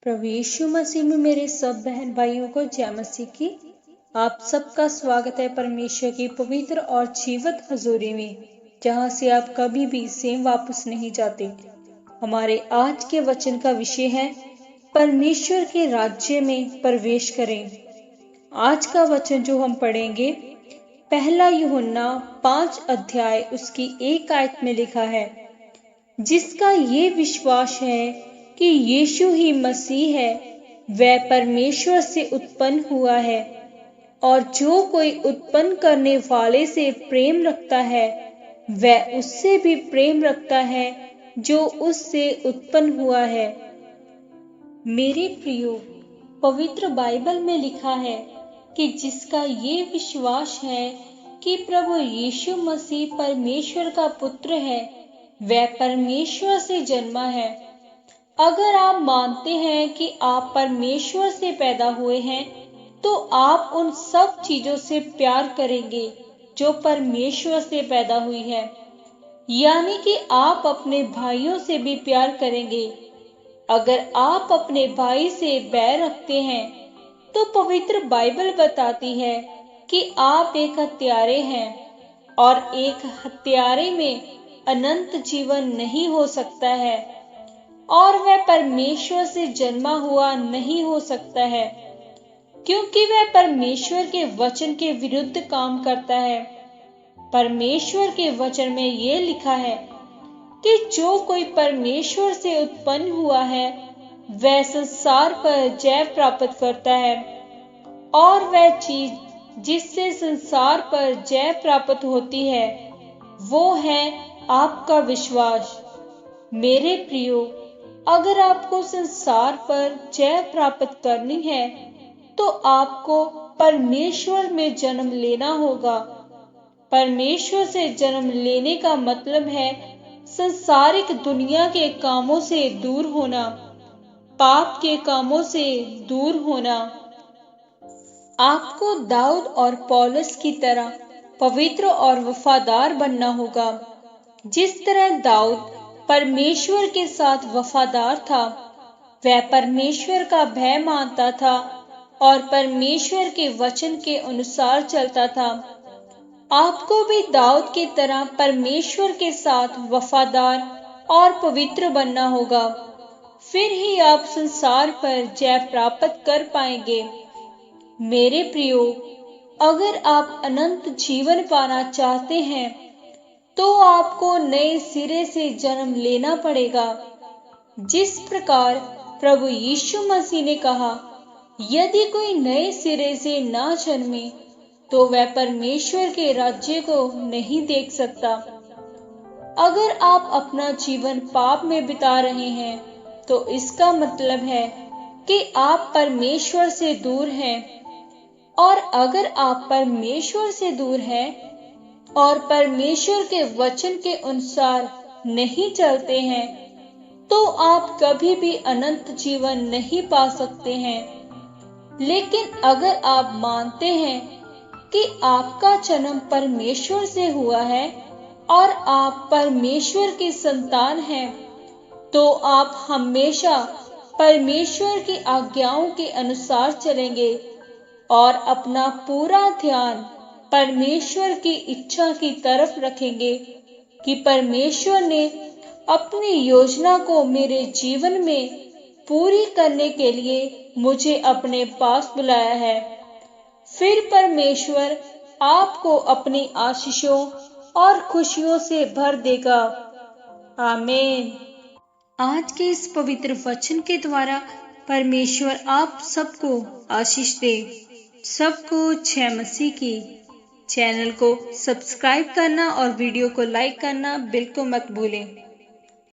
प्रभु यीशु मसीह में मेरे सब बहन भाइयों को जय मसीह की। आप सबका स्वागत है परमेश्वर की पवित्र और जीवंत हजूरी में, जहां से आप कभी भी सेम वापस नहीं जाते। हमारे आज के वचन का विषय है परमेश्वर के राज्य में प्रवेश करें। आज का वचन जो हम पढ़ेंगे, पहला यूहन्ना 5 अध्याय उसकी 1 आयत में लिखा है, जिसका ये विश्वास है कि यीशु ही मसीह है, वह परमेश्वर से उत्पन्न हुआ है, और जो कोई उत्पन्न करने वाले से प्रेम रखता है वह उससे भी प्रेम रखता है जो उससे उत्पन्न हुआ है। मेरे प्रियो, पवित्र बाइबल में लिखा है कि जिसका ये विश्वास है कि प्रभु यीशु मसीह परमेश्वर का पुत्र है, वह परमेश्वर से जन्मा है। अगर आप मानते हैं कि आप परमेश्वर से पैदा हुए हैं, तो आप उन सब चीजों से प्यार करेंगे जो परमेश्वर से पैदा हुई है, यानी कि आप अपने भाइयों से भी प्यार करेंगे। अगर आप अपने भाई से बैर रखते हैं, तो पवित्र बाइबल बताती है कि आप एक हत्यारे हैं, और एक हत्यारे में अनंत जीवन नहीं हो सकता है, और वह परमेश्वर से जन्मा हुआ नहीं हो सकता है, क्योंकि वह परमेश्वर के वचन के विरुद्ध काम करता है। परमेश्वर के वचन में यह लिखा है कि जो कोई परमेश्वर से उत्पन्न हुआ है वह संसार पर जय प्राप्त करता है, और वह चीज जिससे संसार पर जय प्राप्त होती है वो है आपका विश्वास। मेरे प्रियो, अगर आपको संसार पर जय प्राप्त करनी है, तो आपको परमेश्वर में जन्म लेना होगा। परमेश्वर से जन्म लेने का मतलब है संसारिक दुनिया के कामों से दूर होना, पाप के कामों से दूर होना। आपको दाऊद और पौलुस की तरह पवित्र और वफादार बनना होगा। जिस तरह दाऊद परमेश्वर के साथ वफादार था, वह परमेश्वर का भय मानता था और परमेश्वर के वचन के अनुसार चलता था। आपको भी दाऊद की तरह परमेश्वर के साथ वफादार और पवित्र बनना होगा। फिर ही आप संसार पर जय प्राप्त कर पाएंगे। मेरे प्रियो, अगर आप अनंत जीवन पाना चाहते हैं, तो आपको नए सिरे से जन्म लेना पड़ेगा। जिस प्रकार प्रभु यीशु मसीह ने कहा, यदि कोई नए सिरे से ना जन्मे तो वह परमेश्वर के राज्य को नहीं देख सकता। अगर आप अपना जीवन पाप में बिता रहे हैं, तो इसका मतलब है कि आप परमेश्वर से दूर हैं। और अगर आप परमेश्वर से दूर हैं और परमेश्वर के वचन के अनुसार नहीं चलते हैं, तो आप कभी भी अनंत जीवन नहीं पा सकते हैं। लेकिन अगर आप मानते हैं कि आपका जन्म परमेश्वर से हुआ है और आप परमेश्वर की संतान हैं, तो आप हमेशा परमेश्वर की आज्ञाओं के अनुसार चलेंगे और अपना पूरा ध्यान परमेश्वर की इच्छा की तरफ रखेंगे कि परमेश्वर ने अपनी योजना को मेरे जीवन में पूरी करने के लिए मुझे अपने पास बुलाया है। फिर परमेश्वर आपको अपनी आशीषों और खुशियों से भर देगा। आमीन। आज के इस पवित्र वचन के द्वारा परमेश्वर आप सबको आशीष दे। सबको जय मसीह की। चैनल को सब्सक्राइब करना और वीडियो को लाइक करना बिल्कुल मत भूलें।